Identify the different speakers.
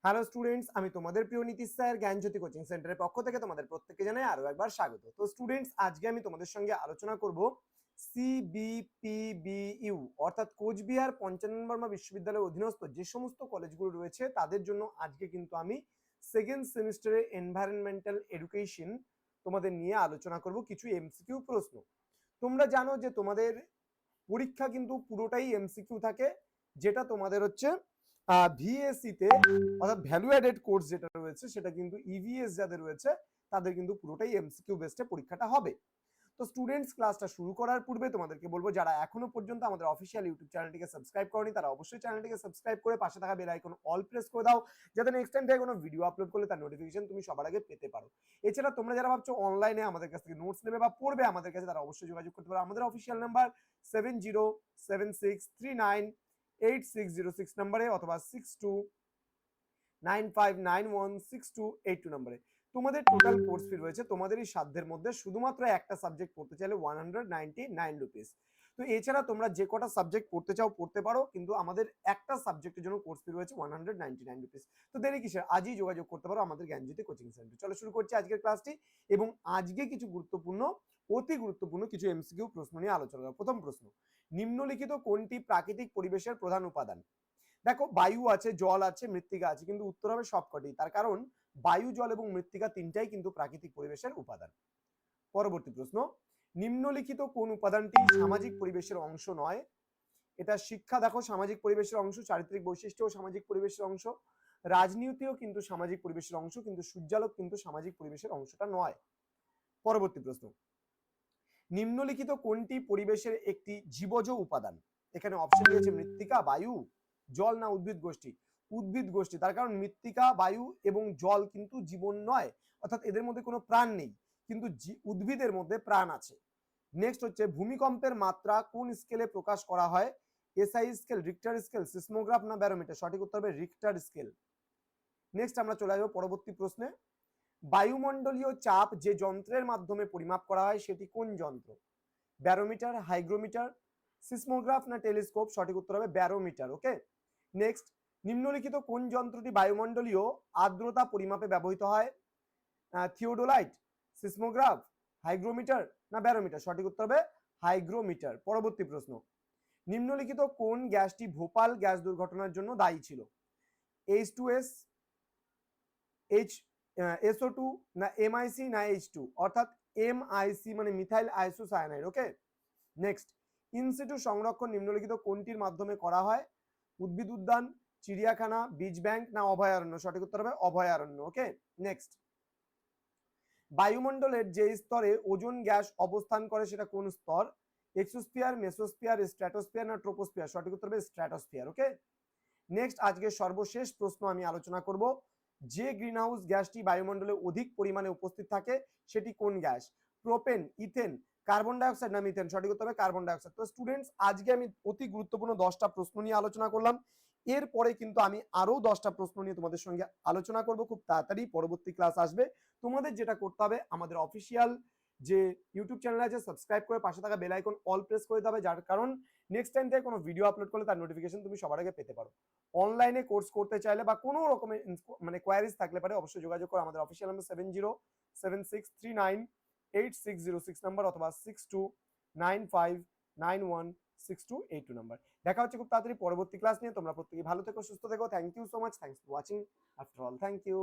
Speaker 1: Hello students, আমি তোমাদের প্রিয় নীতিশ স্যার জ্ঞানজ্যোতি কোচিং সেন্টারের পক্ষ থেকে তোমাদের প্রত্যেককে জানাই আরো একবার স্বাগত। তো স্টুডেন্টস, আজকে আমি তোমাদের সঙ্গে আলোচনা করব সিবিপিবিইউ অর্থাৎ কোচবিহার পঞ্চানন বর্মা বিশ্ববিদ্যালয়ের অধীনস্থ যে সমস্ত কলেজগুলো রয়েছে তাদের জন্য আজকে কিন্তু আমি সেকেন্ড সেমিস্টারে এনভায়রনমেন্টাল এডুকেশন তোমাদের নিয়ে আলোচনা করব কিছু এমসিকিউ প্রশ্ন। তোমরা জানো যে তোমাদের পরীক্ষা কিন্তু পুরোটাই এমসিকিউ থাকে, যেটা তোমাদের হচ্ছে ভিএসসি তে অর্থাৎ ভ্যালু অ্যাডেড কোর্স যেটা রয়েছে সেটা কিন্তু ইভিএস যাদের রয়েছে তাদের কিন্তু পুরোটাই এমসিকিউ বেসডে পরীক্ষাটা হবে। তো স্টুডেন্টস, ক্লাসটা শুরু করার পূর্বে তোমাদেরকে বলবো, যারা এখনো পর্যন্ত আমাদের অফিসিয়াল ইউটিউব চ্যানেলটিকে সাবস্ক্রাইব করনি তারা অবশ্যই চ্যানেলটিকে সাবস্ক্রাইব করে পাশে থাকা বেল আইকন অল প্রেস করে দাও, যাতে নেক্সট টাইম থেকে কোনো ভিডিও আপলোড করলে তার নোটিফিকেশন তুমি সবার আগে পেতে পারো। এছাড়া তোমরা যারা ভাবছো অনলাইনে আমাদের কাছ থেকে নোটস নেবে বা পড়বে আমাদের কাছে, তারা অবশ্যই যোগাযোগ করতে পারো। আমাদের অফিসিয়াল নাম্বার 7076398606 নম্বরে অথবা 6295916282 নম্বরে। তোমাদের টোটাল কোর্স ফি রয়েছে তোমাদেরই সাধ্যের মধ্যে, শুধুমাত্র একটা সাবজেক্ট পড়তে চাইলে 199 রুপিস। তো এছাড়া তোমরা যে কটা সাবজেক্ট পড়তে চাও পড়তে পারো, কিন্তু আমাদের একটা সাবজেক্টের জন্য কোর্স ফি রয়েছে 199 রুপিস। তো দেরি কিসের, আজই যোগাযোগ করতে পারো আমাদের জ্ঞানজ্যোতি কোচিং সেন্টার। চলো শুরু করছি আজকের ক্লাসটি, এবং আজকে কিছু অতি গুরুত্বপূর্ণ কিছু এমসিকিউ প্রশ্ন নিয়ে আলোচনা করব। প্রথম প্রশ্ন, নিম্নলিখিত কোনটি প্রাকৃতিক পরিবেশের প্রধান উপাদান? দেখো, বায়ু আছে, জল আছে, মৃত্তিকা আছে, কিন্তু উত্তর হবে সবকটি। তার কারণ বায়ু, জল এবং মৃত্তিকা তিনটাই কিন্তু প্রাকৃতিক পরিবেশের উপাদান। পরবর্তী প্রশ্ন, নিম্নলিখিত কোন উপাদানটি সামাজিক পরিবেশের অংশ নয়? এটা শিক্ষা দেখো সামাজিক পরিবেশের অংশ, চারিত্রিক বৈশিষ্ট্য সামাজিক পরিবেশের অংশ, রাজনীতিও কিন্তু সামাজিক পরিবেশের অংশ, কিন্তু সূর্যালোক কিন্তু সামাজিক পরিবেশের অংশটা নয়। পরবর্তী প্রশ্ন, নিম্নলিখিত কোনটি পরিবেশের একটি জীবজ উপাদান? এখানে অপশন দিয়েছে মৃত্তিকা, বায়ু, জল না উদ্ভিদ গোষ্ঠী। উদ্ভিদ গোষ্ঠী, তার কারণ মৃত্তিকা, বায়ু এবং জল কিন্তু জীবন নয়, অর্থাৎ এদের মধ্যে কোনো প্রাণ নেই, কিন্তু উদ্ভিদের মধ্যে প্রাণ আছে। নেক্সট হচ্ছে, ভূমিকম্পের মাত্রা কোন স্কেলে প্রকাশ করা হয়? SI scale, Richter scale, seismograph না ব্যারোমিটার? সঠিক উত্তর হবে রিক্টার স্কেল। নেক্সট আমরা চলে আসবো পরবর্তী প্রশ্নে। বায়ুমণ্ডলীয় চাপ যে যন্ত্রের মাধ্যমে পরিমাপ করা হয় সেটি কোন যন্ত্র? ব্যারোমিটার, হাইগ্রোমিটার, সিসমোগ্রাফ না টেলিস্কোপ? সঠিক উত্তর হবে ব্যারোমিটার। ওকে। নেক্সট, নিম্নলিখিত কোন যন্ত্রটি বায়ুমণ্ডলীয় আর্দ্রতা পরিমাপে ব্যবহৃত হয়? থিওডোলাইট, সিসমোগ্রাফ, হাইগ্রোমিটার না ব্যারোমিটার? সঠিক উত্তর হবে হাইগ্রোমিটার। পরবর্তী প্রশ্ন, নিম্নলিখিত কোন গ্যাসটি ভোপাল গ্যাস দুর্ঘটনার জন্য দায়ী ছিল? H2S, SO2 না MIC না H2? অর্থাৎ MIC মানে মিথাইল আইসোসায়ানাইড। ওকে। নেক্সট, ইনসিটু সংরক্ষণ নিম্নলিখিত কোনটির মাধ্যমে করা হয়? উদ্ভিদ উদ্যান, চিড়িয়াখানা, বীজ ব্যাংক না অভয়ারণ্য? সঠিক উত্তর হবে অভয়ারণ্য। ওকে। নেক্সট, বায়ুমণ্ডলের যে স্তরে ওজোন গ্যাস অবস্থান করে সেটা কোন স্তর? এক্সোস্ফিয়ার, মেসোস্ফিয়ার, স্ট্র্যাটোস্ফিয়ার না ট্রোপোস্ফিয়ার? সঠিক উত্তর হবে স্ট্র্যাটোস্ফিয়ার। ওকে। নেক্সট, আজকে সর্বশেষ প্রশ্ন আমি আলোচনা করব, যে গ্রিনহাউস গ্যাসটি বায়ুমণ্ডলে অধিক পরিমাণে উপস্থিত থাকে সেটি কোন গ্যাস? প্রোপেন, ইথেন, কার্বন ডাইঅক্সাইড না মিথেন? সঠিক উত্তর হবে কার্বন ডাইঅক্সাইড। তো স্টুডেন্টস, আজকে আমি অতি গুরুত্বপূর্ণ 10টা প্রশ্ন নিয়ে আলোচনা করলাম। এরপরে কিন্তু আমি আরো 10টা প্রশ্ন নিয়ে তোমাদের সঙ্গে আলোচনা করব খুব তাড়াতাড়ি, পরবর্তী ক্লাস আসবে। তোমাদের যেটা করতে হবে, আমাদের অফিসিয়াল যে ইউটিউব চ্যানেল আছে সাবস্ক্রাইব করে পাশে থাকা বেল আইকন অল প্রেস করে দিতে হবে, যার কারণ নেক্সট টাইম থেকে কোনো ভিডিও আপলোড করলে তার নোটিফিকেশন তুমি সবার আগে পেতে পারো। অনলাইনে কোর্স করতে চাইলে বা কোনো রকমের মানে কোয়ারিজ থাকলে পারে অবশ্যই যোগাযোগ করো। আমাদের অফিসিয়াল নাম্বার 7076398606 নাম্বার অথবা 6295916282 নাম্বার। দেখা হচ্ছে খুব তাড়াতাড়ি পরবর্তী ক্লাস নিয়ে। তোমরা প্রত্যেকেই ভালো থেকো, সুস্থ থেকো। Thank you so much. Thanks for watching after all. Thank you.